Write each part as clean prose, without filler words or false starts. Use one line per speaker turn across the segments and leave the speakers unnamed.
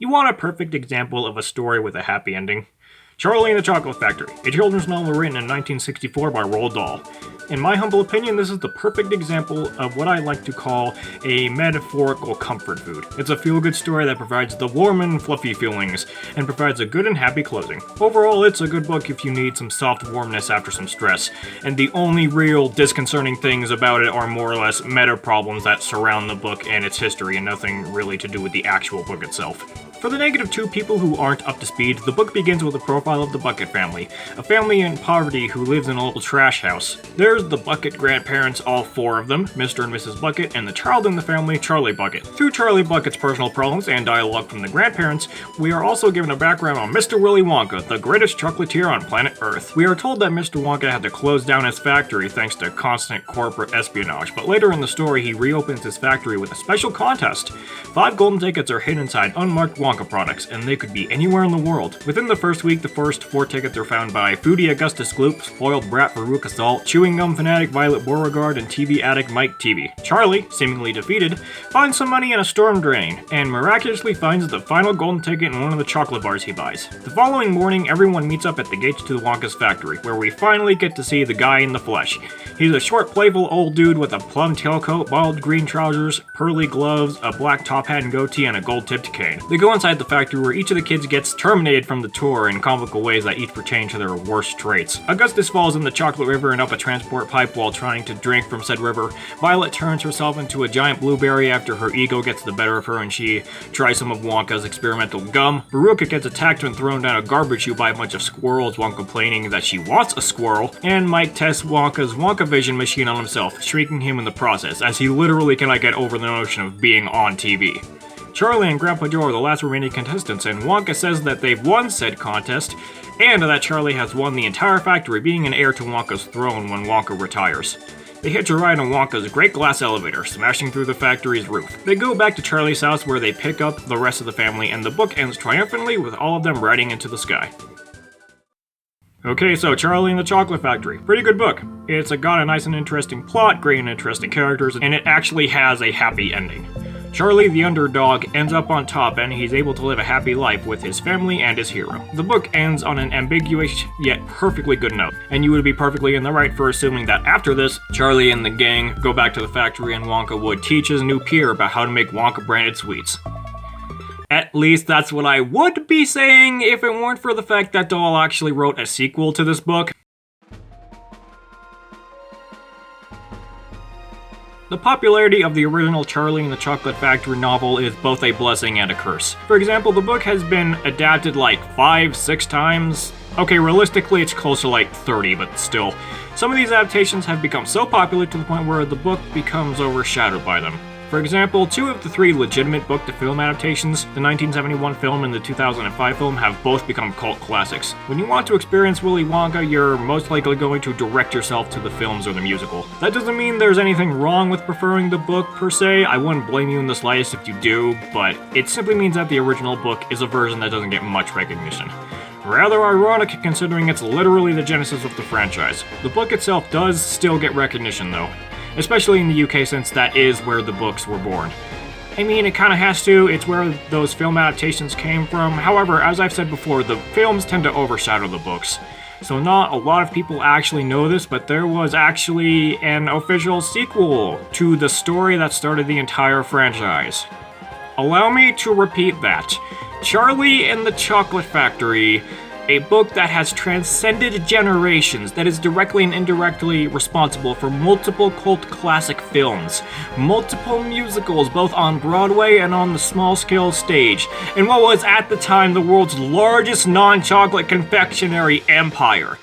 You want a perfect example of a story with a happy ending? Charlie and the Chocolate Factory, a children's novel written in 1964 by Roald Dahl. In my humble opinion, this is the perfect example of what I like to call a metaphorical comfort food. It's a feel-good story that provides the warm and fluffy feelings, and provides a good and happy closing. Overall, it's a good book if you need some soft warmness after some stress, and the only real disconcerting things about it are more or less meta problems that surround the book and its history, and nothing really to do with the actual book itself. For the -2 people who aren't up to speed, the book begins with a profile of the Bucket family, a family in poverty who lives in a little trash house. There's the Bucket grandparents, all 4 of them, Mr. and Mrs. Bucket, and the child in the family, Charlie Bucket. Through Charlie Bucket's personal problems and dialogue from the grandparents, we are also given a background on Mr. Willy Wonka, the greatest chocolatier on planet Earth. We are told that Mr. Wonka had to close down his factory thanks to constant corporate espionage, but later in the story he reopens his factory with a special contest. 5 golden tickets are hidden inside unmarked Wonka products, and they could be anywhere in the world. Within the first week, the first 4 tickets are found by Foodie Augustus Gloop, Spoiled Brat Veruca Salt, Chewing Gum Fanatic Violet Beauregard, and TV Addict Mike TV. Charlie, seemingly defeated, finds some money in a storm drain, and miraculously finds the final golden ticket in one of the chocolate bars he buys. The following morning, everyone meets up at the gates to Wonka's factory, where we finally get to see the guy in the flesh. He's a short, playful old dude with a plum tailcoat, bald green trousers, pearly gloves, a black top hat and goatee, and a gold-tipped cane. They go inside the factory where each of the kids gets terminated from the tour in comical ways that each pertain to their worst traits. Augustus falls in the chocolate river and up a transport pipe while trying to drink from said river. Violet turns herself into a giant blueberry after her ego gets the better of her and she tries some of Wonka's experimental gum. Veruca gets attacked and thrown down a garbage chute by a bunch of squirrels while complaining that she wants a squirrel. And Mike tests Wonka's Wonka Vision machine on himself, shrieking him in the process, as he literally cannot get over the notion of being on TV. Charlie and Grandpa Joe are the last remaining contestants, and Wonka says that they've won said contest, and that Charlie has won the entire factory, being an heir to Wonka's throne when Wonka retires. They hitch a ride on Wonka's great glass elevator, smashing through the factory's roof. They go back to Charlie's house where they pick up the rest of the family, and the book ends triumphantly with all of them riding into the sky. Okay, so Charlie and the Chocolate Factory. Pretty good book. It's got a nice and interesting plot, great and interesting characters, and it actually has a happy ending. Charlie, the underdog, ends up on top and he's able to live a happy life with his family and his hero. The book ends on an ambiguous yet perfectly good note, and you would be perfectly in the right for assuming that after this, Charlie and the gang go back to the factory and Wonka would teach his new peer about how to make Wonka branded sweets. At least that's what I would be saying if it weren't for the fact that Dahl actually wrote a sequel to this book. The popularity of the original Charlie and the Chocolate Factory novel is both a blessing and a curse. For example, the book has been adapted like 5-6 times. Okay, realistically it's close to like 30, but still. Some of these adaptations have become so popular to the point where the book becomes overshadowed by them. For example, 2 of the 3 legitimate book-to-film adaptations, the 1971 film and the 2005 film, have both become cult classics. When you want to experience Willy Wonka, you're most likely going to direct yourself to the films or the musical. That doesn't mean there's anything wrong with preferring the book per se, I wouldn't blame you in the slightest if you do, but it simply means that the original book is a version that doesn't get much recognition. Rather ironic considering it's literally the genesis of the franchise. The book itself does still get recognition though. Especially in the UK since that is where the books were born. I mean, it kinda has to, it's where those film adaptations came from. However, as I've said before, the films tend to overshadow the books. So not a lot of people actually know this, but there was actually an official sequel to the story that started the entire franchise. Allow me to repeat that. Charlie and the Chocolate Factory, a book that has transcended generations, that is directly and indirectly responsible for multiple cult classic films, multiple musicals both on Broadway and on the small-scale stage, and what was at the time the world's largest non-chocolate confectionery empire.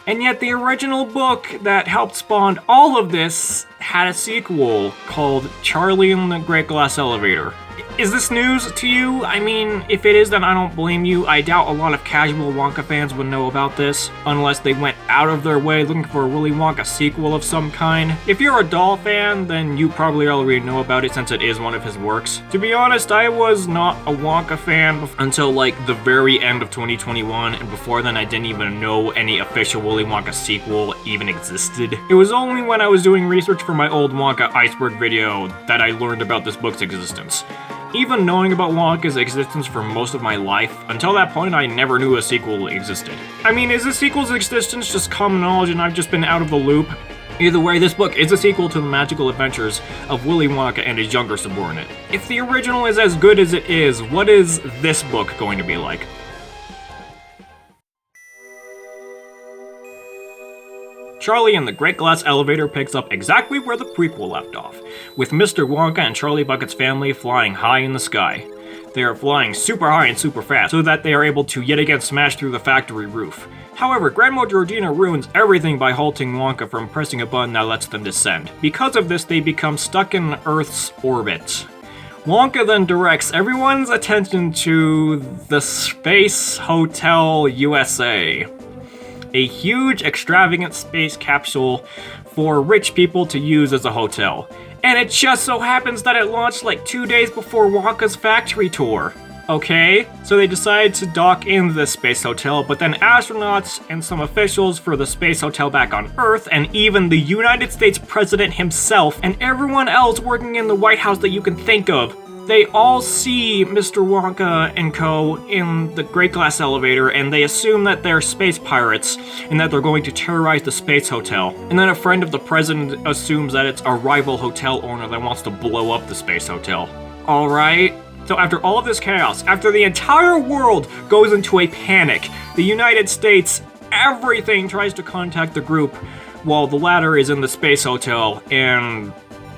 And yet the original book that helped spawn all of this had a sequel called Charlie and the Great Glass Elevator. Is this news to you? I mean, if it is, then I don't blame you. I doubt a lot of casual Wonka fans would know about this, unless they went out of their way looking for a Willy Wonka sequel of some kind. If you're a Dahl fan, then you probably already know about it since it is one of his works. To be honest, I was not a Wonka fan until like the very end of 2021, and before then I didn't even know any official Willy Wonka sequel even existed. It was only when I was doing research for my old Wonka Iceberg video that I learned about this book's existence. Even knowing about Wonka's existence for most of my life, until that point I never knew a sequel existed. I mean, is the sequel's existence just common knowledge and I've just been out of the loop? Either way, this book is a sequel to the magical adventures of Willy Wonka and his younger subordinate. If the original is as good as it is, what is this book going to be like? Charlie and the Great Glass Elevator picks up exactly where the prequel left off, with Mr. Wonka and Charlie Bucket's family flying high in the sky. They are flying super high and super fast so that they are able to yet again smash through the factory roof. However, Grandma Georgina ruins everything by halting Wonka from pressing a button that lets them descend. Because of this, they become stuck in Earth's orbit. Wonka then directs everyone's attention to the Space Hotel USA. A huge, extravagant space capsule for rich people to use as a hotel. And it just so happens that it launched like 2 days before Wonka's factory tour. Okay, so they decide to dock in this space hotel, but then astronauts and some officials for the space hotel back on Earth, and even the United States president himself, and everyone else working in the White House that you can think of, they all see Mr. Wonka and co. in the Great Glass Elevator, and they assume that they're space pirates, and that they're going to terrorize the space hotel. And then a friend of the president assumes that it's a rival hotel owner that wants to blow up the space hotel. Alright? So after all of this chaos, after the entire world goes into a panic, the United States, everything tries to contact the group while the latter is in the space hotel, and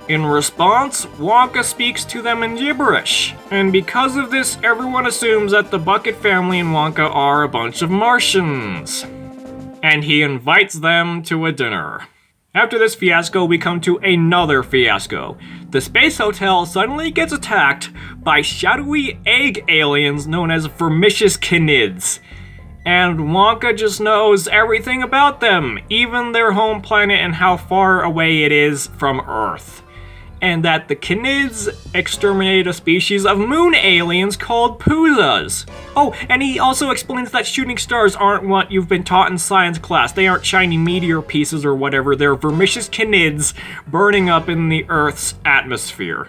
in response, Wonka speaks to them in gibberish. And because of this, everyone assumes that the Bucket family and Wonka are a bunch of Martians. And he invites them to a dinner. After this fiasco, we come to another fiasco. The space hotel suddenly gets attacked by shadowy egg aliens known as vermicious canids. And Wonka just knows everything about them, even their home planet and how far away it is from Earth. And that the canids exterminated a species of moon aliens called Poozas. Oh, and he also explains that shooting stars aren't what you've been taught in science class. They aren't shiny meteor pieces or whatever. They're vermicious canids burning up in the Earth's atmosphere.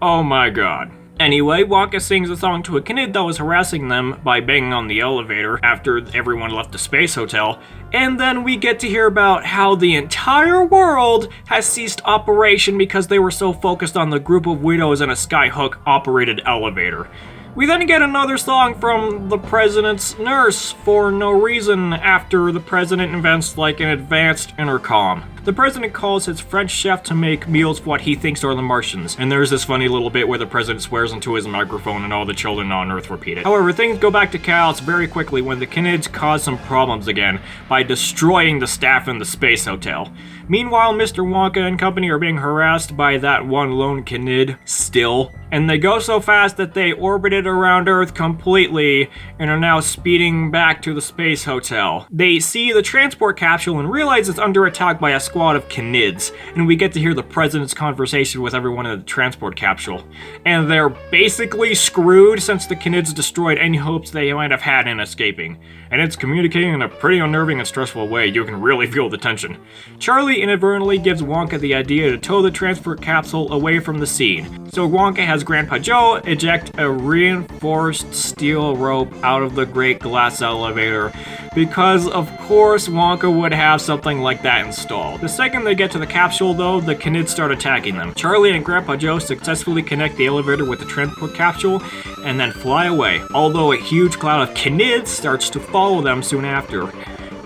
Oh my god. Anyway, Wonka sings a song to a canid that was harassing them by banging on the elevator after everyone left the space hotel, and then we get to hear about how the entire world has ceased operation because they were so focused on the group of widows in a skyhook-operated elevator. We then get another song from the president's nurse for no reason after the president invents like an advanced intercom. The president calls his French chef to make meals for what he thinks are the Martians, and there's this funny little bit where the president swears into his microphone and all the children on Earth repeat it. However, things go back to chaos very quickly when the canids cause some problems again by destroying the staff in the space hotel. Meanwhile, Mr. Wonka and company are being harassed by that one lone canid still, and they go so fast that they orbited around Earth completely and are now speeding back to the space hotel. They see the transport capsule and realize it's under attack by a squad of canids, and we get to hear the president's conversation with everyone in the transport capsule. And they're basically screwed since the canids destroyed any hopes they might have had in escaping. And it's communicating in a pretty unnerving and stressful way. You can really feel the tension. Charlie inadvertently gives Wonka the idea to tow the transport capsule away from the scene. So Wonka has Grandpa Joe eject a reinforced steel rope out of the Great Glass Elevator, because of course Wonka would have something like that installed. The second they get to the capsule though, the canids start attacking them. Charlie and Grandpa Joe successfully connect the elevator with the transport capsule and then fly away, although a huge cloud of canids starts to follow them soon after.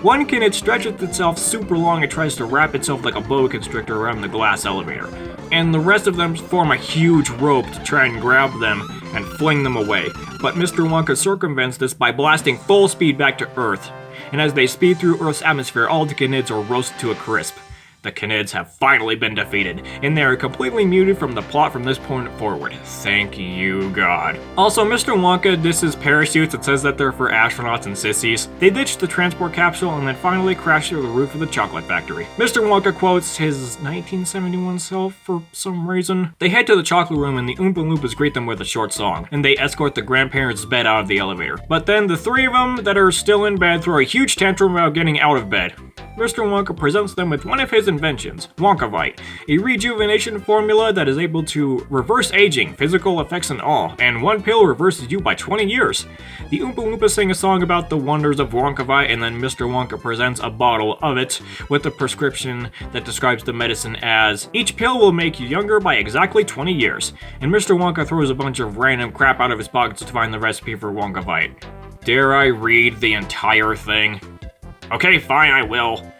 One canid stretches itself super long and tries to wrap itself like a boa constrictor around the glass elevator, and the rest of them form a huge rope to try and grab them and fling them away. But Mr. Wonka circumvents this by blasting full speed back to Earth, and as they speed through Earth's atmosphere, all the canids are roasted to a crisp. The canids have finally been defeated, and they are completely muted from the plot from this point forward. Thank you, God. Also, Mr. Wonka disses parachutes and says that they're for astronauts and sissies. They ditch the transport capsule and then finally crash through the roof of the chocolate factory. Mr. Wonka quotes his 1971 self for some reason. They head to the chocolate room and the Oompa Loompas greet them with a short song, and they escort the grandparents' bed out of the elevator. But then the three of them that are still in bed throw a huge tantrum about getting out of bed. Mr. Wonka presents them with one of his inventions, Wonkavite, a rejuvenation formula that is able to reverse aging, physical effects and all, and one pill reverses you by 20 years. The Oompa Loompas sing a song about the wonders of Wonkavite, and then Mr. Wonka presents a bottle of it with a prescription that describes the medicine as, each pill will make you younger by exactly 20 years, and Mr. Wonka throws a bunch of random crap out of his pockets to find the recipe for Wonkavite. Dare I read the entire thing? Okay, fine, I will.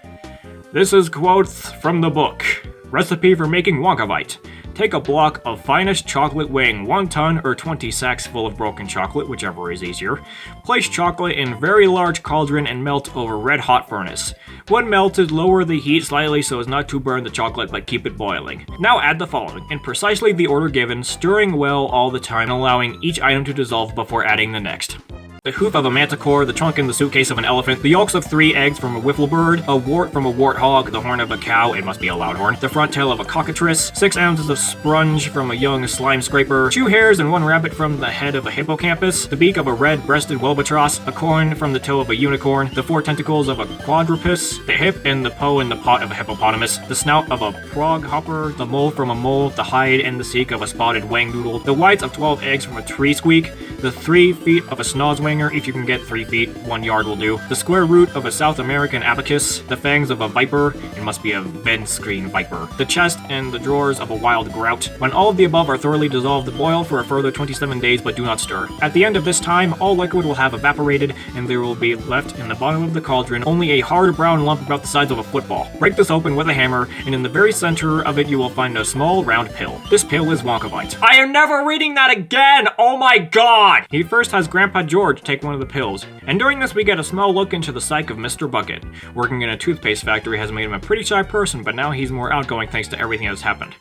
This is quotes from the book. Recipe for making Wonkavite. Take a block of finest chocolate weighing 1 ton or 20 sacks full of broken chocolate, whichever is easier. Place chocolate in very large cauldron and melt over red-hot furnace. When melted, lower the heat slightly so as not to burn the chocolate, but keep it boiling. Now add the following, in precisely the order given, stirring well all the time, allowing each item to dissolve before adding the next. The hoof of a manticore, the trunk and the suitcase of an elephant, the yolks of 3 eggs from a wiffle bird, a wart from a warthog, the horn of a cow, it must be a loud horn, the front tail of a cockatrice, 6 ounces of sponge from a young slime scraper, 2 hares and 1 rabbit from the head of a hippocampus, the beak of a red-breasted albatross, a corn from the toe of a unicorn, the 4 tentacles of a quadrupus, the hip and the paw in the pot of a hippopotamus, the snout of a froghopper, the mole from a mole, the hide and the seek of a spotted wangdoodle, the whites of 12 eggs from a tree squeak, the 3 feet of a snozwinger, if you can get 3 feet, 1 yard will do. The square root of a South American abacus, the fangs of a viper, it must be a vent screen viper, the chest and the drawers of a wild grout. When all of the above are thoroughly dissolved, boil for a further 27 days, but do not stir. At the end of this time, all liquid will have evaporated, and there will be left in the bottom of the cauldron only a hard brown lump about the size of a football. Break this open with a hammer, and in the very center of it you will find a small round pill. This pill is Wonkavite. I am never reading that again! Oh my god! He first has Grandpa George take one of the pills, and during this we get a small look into the psyche of Mr. Bucket. Working in a toothpaste factory has made him a pretty shy person, but now he's more outgoing thanks to everything that's happened.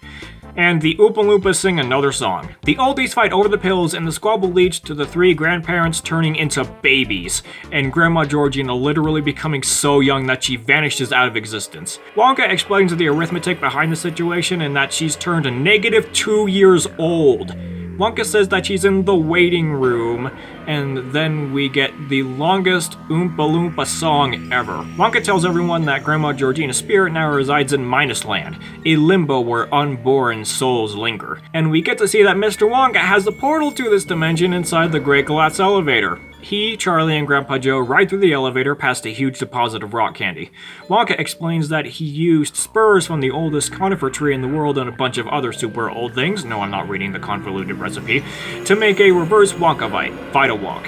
And the Oompa Loompas sing another song. The oldies fight over the pills, and the squabble leads to the 3 grandparents turning into babies, and Grandma Georgina literally becoming so young that she vanishes out of existence. Wonka explains the arithmetic behind the situation and that she's turned -2 years old. Wonka says that she's in the waiting room, and then we get the longest Oompa Loompa song ever. Wonka tells everyone that Grandma Georgina's spirit now resides in Minus Land, a limbo where unborn souls linger. And we get to see that Mr. Wonka has the portal to this dimension inside the Great Glass Elevator. He, Charlie, and Grandpa Joe ride through the elevator past a huge deposit of rock candy. Wonka explains that he used spurs from the oldest conifer tree in the world and a bunch of other super old things, no, I'm not reading the convoluted recipe, to make a reverse Wonkavite, Vita-Wonk.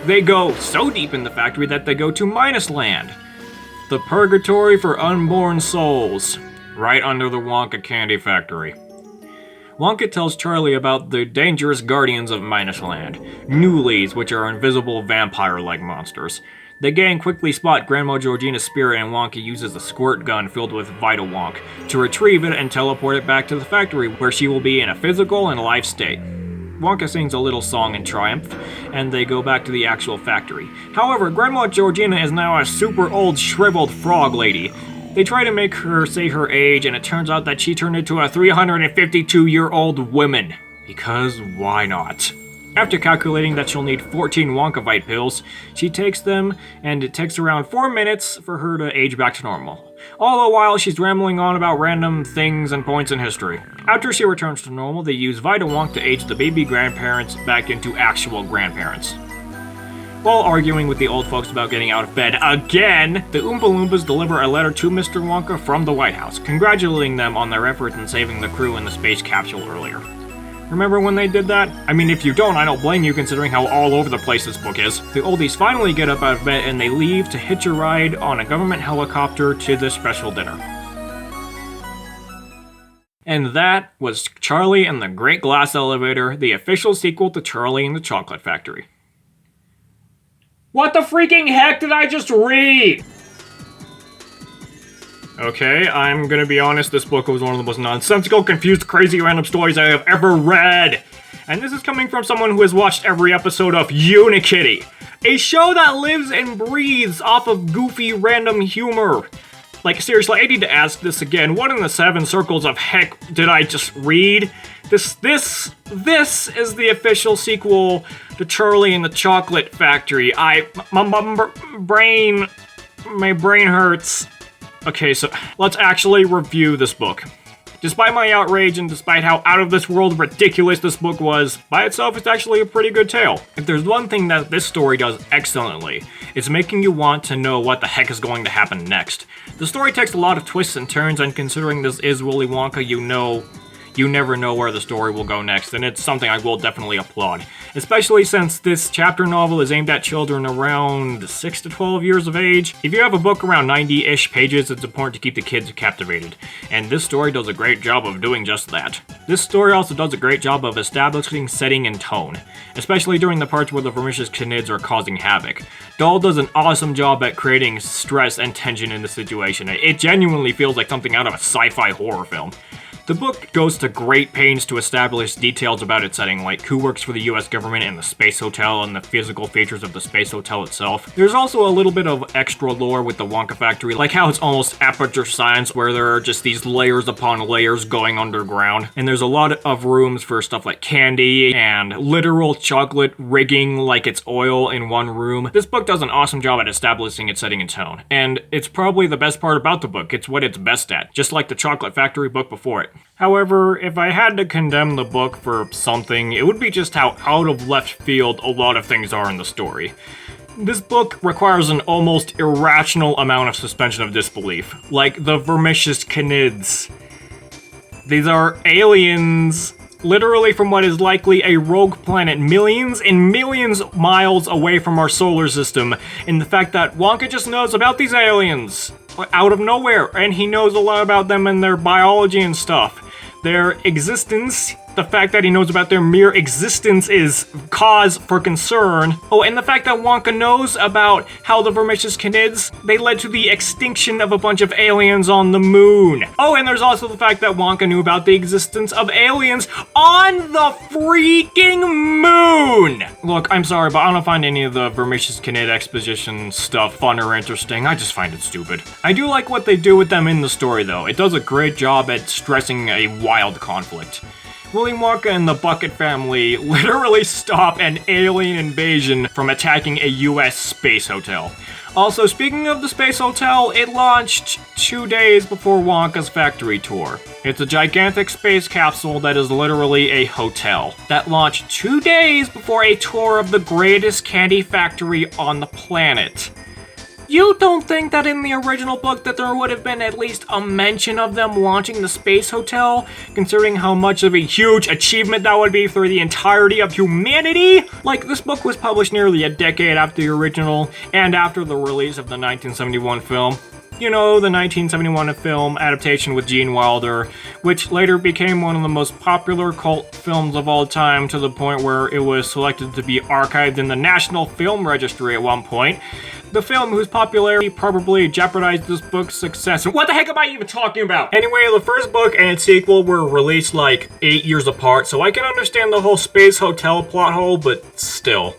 They go so deep in the factory that they go to Minus Land, the purgatory for unborn souls, right under the Wonka candy factory. Wonka tells Charlie about the dangerous guardians of Minus Land, Newlies, which are invisible vampire-like monsters. The gang quickly spot Grandma Georgina's spirit, and Wonka uses a squirt gun filled with Vita-Wonk to retrieve it and teleport it back to the factory, where she will be in a physical and life state. Wonka sings a little song in triumph, and they go back to the actual factory. However, Grandma Georgina is now a super old shriveled frog lady. They try to make her say her age, and it turns out that she turned into a 352-year-old woman. Because why not? After calculating that she'll need 14 Wonkavite pills, she takes them, and it takes around 4 minutes for her to age back to normal. All the while, she's rambling on about random things and points in history. After she returns to normal, they use Vita-Wonk to age the baby grandparents back into actual grandparents. While arguing with the old folks about getting out of bed again, the Oompa Loompas deliver a letter to Mr. Wonka from the White House, congratulating them on their efforts in saving the crew in the space capsule earlier. Remember when they did that? I mean, if you don't, I don't blame you considering how all over the place this book is. The oldies finally get up out of bed and they leave to hitch a ride on a government helicopter to this special dinner. And that was Charlie and the Great Glass Elevator, the official sequel to Charlie and the Chocolate Factory. What the freaking heck did I just read? Okay, I'm gonna be honest, this book was one of the most nonsensical, confused, crazy, random stories I have ever read. And this is coming from someone who has watched every episode of Unikitty, a show that lives and breathes off of goofy, random humor. Like, seriously, I need to ask this again. What in the 7 circles of heck did I just read? This is the official sequel to Charlie and the Chocolate Factory. My brain hurts. Okay, so let's actually review this book. Despite my outrage and despite how out-of-this-world ridiculous this book was, by itself it's actually a pretty good tale. If there's one thing that this story does excellently, it's making you want to know what the heck is going to happen next. The story takes a lot of twists and turns, and considering this is Willy Wonka, you never know where the story will go next, and it's something I will definitely applaud. Especially since this chapter novel is aimed at children around 6 to 12 years of age. If you have a book around 90-ish pages, it's important to keep the kids captivated, and this story does a great job of doing just that. This story also does a great job of establishing setting and tone, especially during the parts where the Vermicious Knids are causing havoc. Dahl does an awesome job at creating stress and tension in the situation. It genuinely feels like something out of a sci-fi horror film. The book goes to great pains to establish details about its setting, like who works for the US government and the Space Hotel and the physical features of the Space Hotel itself. There's also a little bit of extra lore with the Wonka factory, like how it's almost aperture science where there are just these layers upon layers going underground. And there's a lot of rooms for stuff like candy and literal chocolate rigging like it's oil in one room. This book does an awesome job at establishing its setting and tone. And it's probably the best part about the book. It's what it's best at, just like the Chocolate Factory book before it. However, if I had to condemn the book for something, it would be just how out of left field a lot of things are in the story. This book requires an almost irrational amount of suspension of disbelief, like the Vermicious Knids. These are aliens, literally from what is likely a rogue planet millions and millions miles away from our solar system, and the fact that Wonka just knows about these aliens out of nowhere, and he knows a lot about them and their biology and stuff. Their existence, the fact that he knows about their mere existence is cause for concern. Oh, and the fact that Wonka knows about how the Vermicious Knids, they led to the extinction of a bunch of aliens on the moon. Oh, and there's also the fact that Wonka knew about the existence of aliens on the freaking moon! Look, I'm sorry, but I don't find any of the Vermicious Knid exposition stuff fun or interesting. I just find it stupid. I do like what they do with them in the story, though. It does a great job at stressing a wild conflict. Willy Wonka and the Bucket family literally stop an alien invasion from attacking a US space hotel. Also, speaking of the Space Hotel, it launched 2 days before Wonka's factory tour. It's a gigantic space capsule that is literally a hotel that launched 2 days before a tour of the greatest candy factory on the planet. You don't think that in the original book that there would have been at least a mention of them launching the Space Hotel, considering how much of a huge achievement that would be for the entirety of humanity? Like, this book was published nearly a decade after the original, and after the release of the 1971 film. You know, the 1971 film adaptation with Gene Wilder, which later became one of the most popular cult films of all time, to the point where it was selected to be archived in the National Film Registry at one point. The film whose popularity probably jeopardized this book's success. What the heck am I even talking about? Anyway, the first book and its sequel were released like 8 years apart, so I can understand the whole Space Hotel plot hole, but still.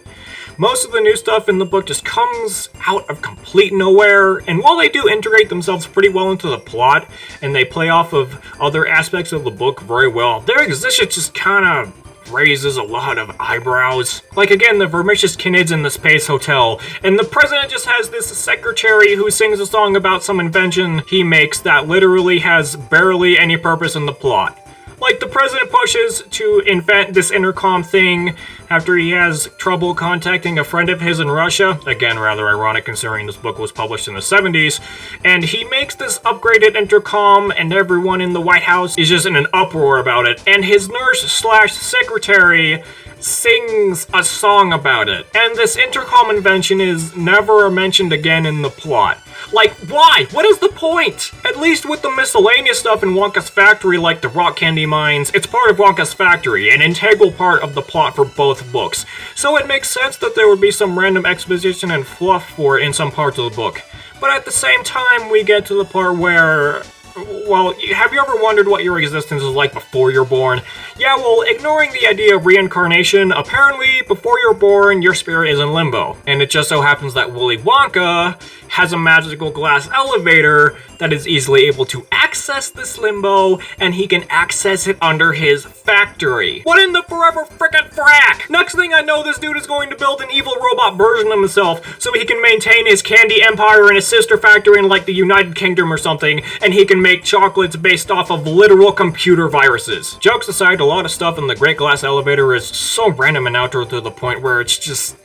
Most of the new stuff in the book just comes out of complete nowhere, and while they do integrate themselves pretty well into the plot, and they play off of other aspects of the book very well, their existence just kinda raises a lot of eyebrows. Like, again, the Vermicious Knids in the Space Hotel, and the president just has this secretary who sings a song about some invention he makes that literally has barely any purpose in the plot. Like, the president pushes to invent this intercom thing after he has trouble contacting a friend of his in Russia. Again, rather ironic considering this book was published in the 70s. And he makes this upgraded intercom, and everyone in the White House is just in an uproar about it. And his nurse/secretary sings a song about it. And this intercom invention is never mentioned again in the plot. Like, why? What is the point? At least with the miscellaneous stuff in Wonka's factory, like the rock candy mines, it's part of Wonka's factory, an integral part of the plot for both books. So it makes sense that there would be some random exposition and fluff for it in some parts of the book. But at the same time, we get to the part where Well, have you ever wondered what your existence is like before you're born? Yeah, well, ignoring the idea of reincarnation, apparently before you're born, your spirit is in limbo. And it just so happens that Willy Wonka has a magical glass elevator that is easily able to access this limbo, and he can access it under his factory. What in the forever frickin' frack? Next thing I know, this dude is going to build an evil robot version of himself so he can maintain his candy empire and his sister factory in like the United Kingdom or something, and he can make chocolates based off of literal computer viruses. Jokes aside, a lot of stuff in the Great Glass Elevator is so random and outro to the point where it's just...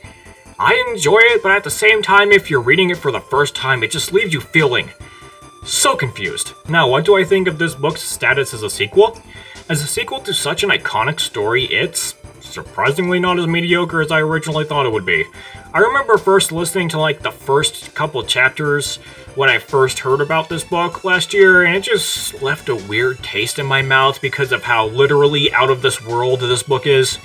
I enjoy it, but at the same time, if you're reading it for the first time, it just leaves you feeling so confused. Now, what do I think of this book's status as a sequel? As a sequel to such an iconic story, it's surprisingly not as mediocre as I originally thought it would be. I remember first listening to like the first couple chapters when I first heard about this book last year, and it just left a weird taste in my mouth because of how literally out of this world this book is.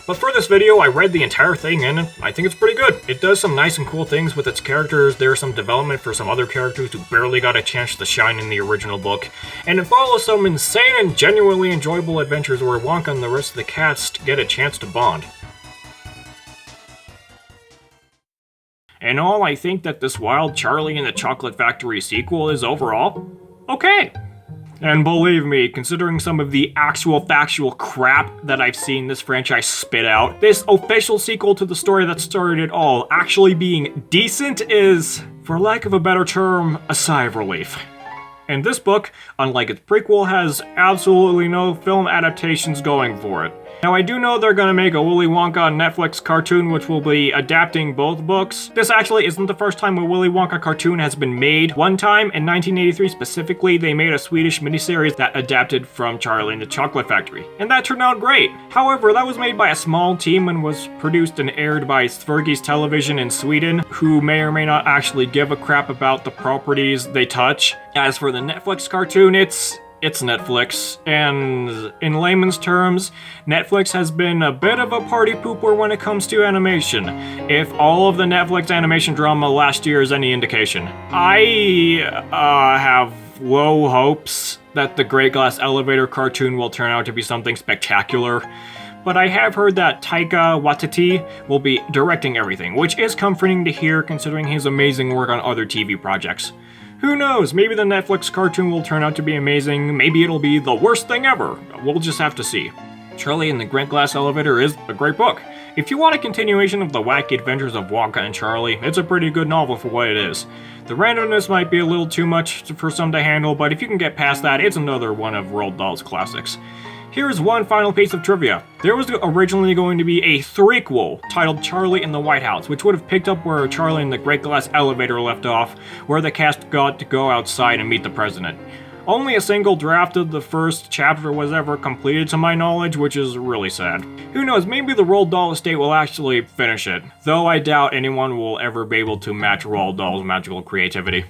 But for this video, I read the entire thing, and I think it's pretty good. It does some nice and cool things with its characters. There's some development for some other characters who barely got a chance to shine in the original book. And it follows some insane and genuinely enjoyable adventures where Wonka and the rest of the cats get a chance to bond. In all, I think that this Wild Charlie and the Chocolate Factory sequel is overall okay. And believe me, considering some of the actual factual crap that I've seen this franchise spit out, this official sequel to the story that started it all actually being decent is, for lack of a better term, a sigh of relief. And this book, unlike its prequel, has absolutely no film adaptations going for it. Now, I do know they're gonna make a Willy Wonka Netflix cartoon which will be adapting both books. This actually isn't the first time a Willy Wonka cartoon has been made. One time, in 1983 specifically, they made a Swedish miniseries that adapted from Charlie and the Chocolate Factory, and that turned out great. However, that was made by a small team and was produced and aired by Sveriges Television in Sweden, who may or may not actually give a crap about the properties they touch. As for the Netflix cartoon, it's Netflix, and in layman's terms, Netflix has been a bit of a party pooper when it comes to animation. If all of the Netflix animation drama last year is any indication. I have low hopes that the Great Glass Elevator cartoon will turn out to be something spectacular, but I have heard that Taika Waititi will be directing everything, which is comforting to hear considering his amazing work on other TV projects. Who knows, maybe the Netflix cartoon will turn out to be amazing, maybe it'll be the worst thing ever. We'll just have to see. Charlie and the Great Glass Elevator is a great book. If you want a continuation of the wacky adventures of Wonka and Charlie, it's a pretty good novel for what it is. The randomness might be a little too much for some to handle, but if you can get past that, it's another one of Roald Dahl's classics. Here's one final piece of trivia. There was originally going to be a threequel titled Charlie in the White House, which would have picked up where Charlie and the Great Glass Elevator left off, where the cast got to go outside and meet the president. Only a single draft of the first chapter was ever completed to my knowledge, which is really sad. Who knows, maybe the Roald Dahl estate will actually finish it, though I doubt anyone will ever be able to match Roald Dahl's magical creativity.